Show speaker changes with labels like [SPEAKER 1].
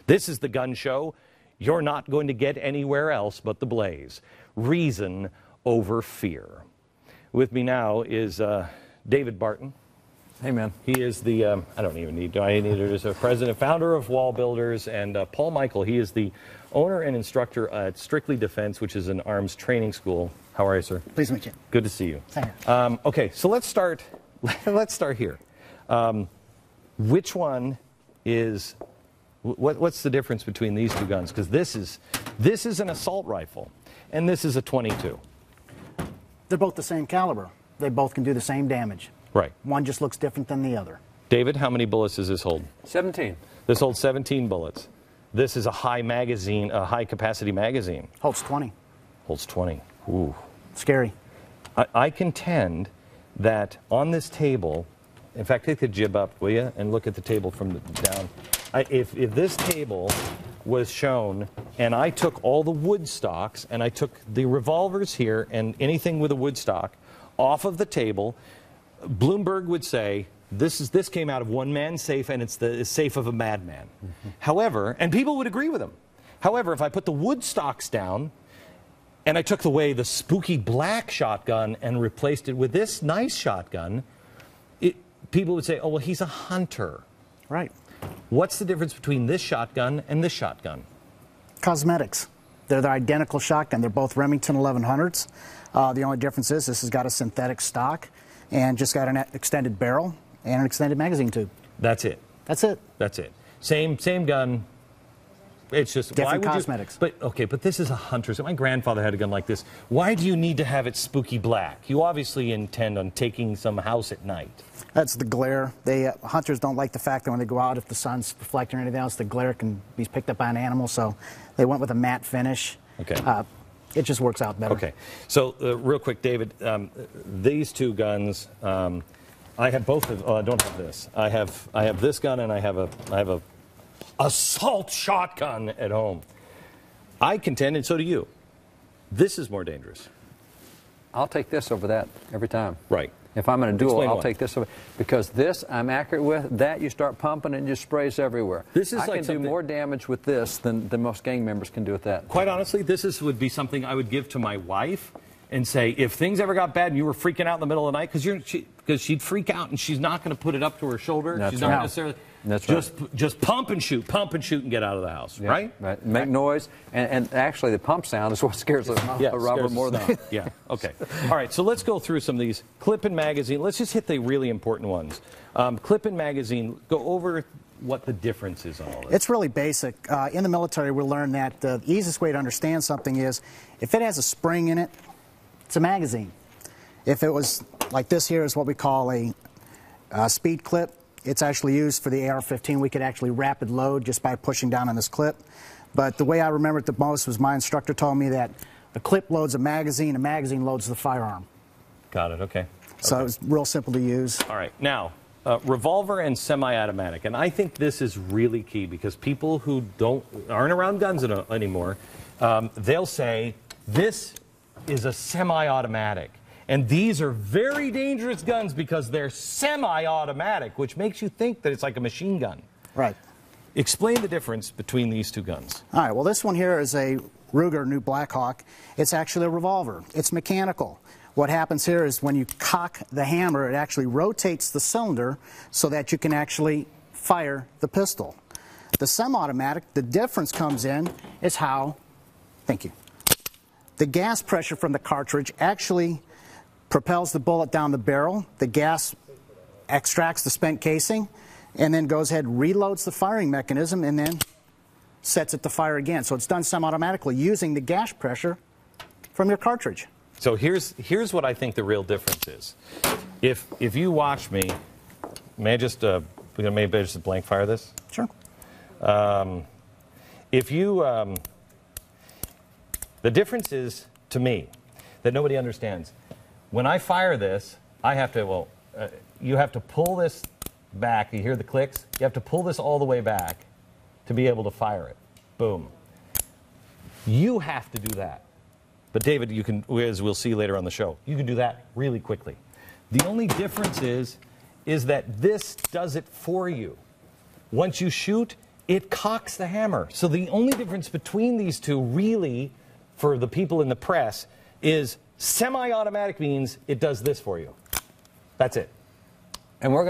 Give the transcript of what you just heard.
[SPEAKER 1] This is the gun show you're not going to get anywhere else but the Blaze. Reason over fear. With me now is David Barton.
[SPEAKER 2] Hey, man.
[SPEAKER 1] He is the, I don't even need, do I need it as a president, founder of Wall Builders, and Paul Michael. He is the owner and instructor at Strictly Defense, which is an arms training school. How are you, sir?
[SPEAKER 3] Pleased to meet you.
[SPEAKER 1] Good to see you.
[SPEAKER 3] Same here.
[SPEAKER 1] Okay, so let's start here. Which one is, what's the difference between these two guns? Because this is an assault rifle, and this is a .22.
[SPEAKER 3] They're both the same caliber. They both can do the same damage.
[SPEAKER 1] Right.
[SPEAKER 3] One just looks different than the other.
[SPEAKER 1] David, how many bullets does this hold?
[SPEAKER 2] 17.
[SPEAKER 1] This holds 17 bullets. This is a high magazine, a high capacity magazine.
[SPEAKER 3] Holds 20.
[SPEAKER 1] Holds 20. Ooh.
[SPEAKER 3] Scary.
[SPEAKER 1] I contend that on this table, in fact, take the jib up, will you, and look at the table from down. If this table was shown, and I took all the wood stocks, and I took the revolvers here, and anything with a wood stock, off of the table, Bloomberg would say, this came out of one man's safe, and it's the safe of a madman. Mm-hmm. However, and people would agree with him. However, if I put the wood stocks down, and I took away the spooky black shotgun and replaced it with this nice shotgun, people would say, oh, well, he's a hunter.
[SPEAKER 3] Right.
[SPEAKER 1] What's the difference between this shotgun and this shotgun?
[SPEAKER 3] Cosmetics. They're the identical shotgun. They're both Remington 1100s. The only difference is this has got a synthetic stock and just got an extended barrel and an extended magazine tube.
[SPEAKER 1] That's it.
[SPEAKER 3] That's it.
[SPEAKER 1] That's it. Same gun. It's just
[SPEAKER 3] different cosmetics.
[SPEAKER 1] But this is a hunter. So my grandfather had a gun like this. Why do you need to have it spooky black? You obviously intend on taking some house at night.
[SPEAKER 3] That's the glare. Hunters don't like the fact that when they go out, if the sun's reflecting or anything else, the glare can be picked up by an animal. So they went with a matte finish.
[SPEAKER 1] Okay.
[SPEAKER 3] It just works out better.
[SPEAKER 1] Okay. So real quick, David, these two guns, I have both of. I don't have this. I have this gun, and I have a assault shotgun at home. I contend, and so do you, this is more dangerous.
[SPEAKER 2] I'll take this over that every time.
[SPEAKER 1] Right.
[SPEAKER 2] If I'm in a duel,
[SPEAKER 1] Explain
[SPEAKER 2] I'll
[SPEAKER 1] why.
[SPEAKER 2] take this over. Because this, I'm accurate with. That, you start pumping and it just sprays everywhere.
[SPEAKER 1] This is
[SPEAKER 2] I
[SPEAKER 1] like
[SPEAKER 2] can do more damage with this than most gang members can do with that.
[SPEAKER 1] Quite honestly, this would be something I would give to my wife and say, if things ever got bad and you were freaking out in the middle of the night, because she'd freak out and she's not going to put it up to her shoulder.
[SPEAKER 2] That's
[SPEAKER 1] she's
[SPEAKER 2] right.
[SPEAKER 1] not necessarily.
[SPEAKER 2] That's
[SPEAKER 1] just pump and shoot, and get out of the house,
[SPEAKER 2] yeah,
[SPEAKER 1] right?
[SPEAKER 2] Right. Make noise, and actually the pump sound is what scares a robber more than.
[SPEAKER 1] Yeah. Okay. All right. So let's go through some of these. Clip and magazine. Let's just hit the really important ones. Clip and magazine. Go over what the difference is on all this.
[SPEAKER 3] It's really basic. In the military, we learn that the easiest way to understand something is if it has a spring in it, it's a magazine. If it was like this here is what we call a speed clip. It's actually used for the AR-15. We could actually rapid load just by pushing down on this clip. But the way I remember it the most was my instructor told me that a clip loads a magazine loads the firearm.
[SPEAKER 1] Got it. Okay.
[SPEAKER 3] So it's real simple to use.
[SPEAKER 1] All right. Now, revolver and semi-automatic. And I think this is really key because people who aren't around guns anymore, they'll say, this is a semi-automatic. And these are very dangerous guns because they're semi-automatic, which makes you think that it's like a machine gun.
[SPEAKER 3] Right.
[SPEAKER 1] Explain the difference between these two guns.
[SPEAKER 3] All right. Well, this one here is a Ruger New Blackhawk. It's actually a revolver. It's mechanical. What happens here is when you cock the hammer, it actually rotates the cylinder so that you can actually fire the pistol. The semi-automatic, the difference comes in is how, thank you, the gas pressure from the cartridge actually propels the bullet down the barrel. The gas extracts the spent casing and then goes ahead, reloads the firing mechanism, and then sets it to fire again. So it's done semi-automatically using the gas pressure from your cartridge.
[SPEAKER 1] So here's what I think the real difference is. If you watch me, may I just maybe just blank fire this?
[SPEAKER 3] Sure.
[SPEAKER 1] The difference is, to me, that nobody understands. When I fire this, I have to, you have to pull this back. You hear the clicks? You have to pull this all the way back to be able to fire it. Boom. You have to do that. But David, you can, as we'll see later on the show, you can do that really quickly. The only difference is that this does it for you. Once you shoot, it cocks the hammer. So the only difference between these two, really, for the people in the press, is semi-automatic means it does this for you. That's it.
[SPEAKER 2] And we're going to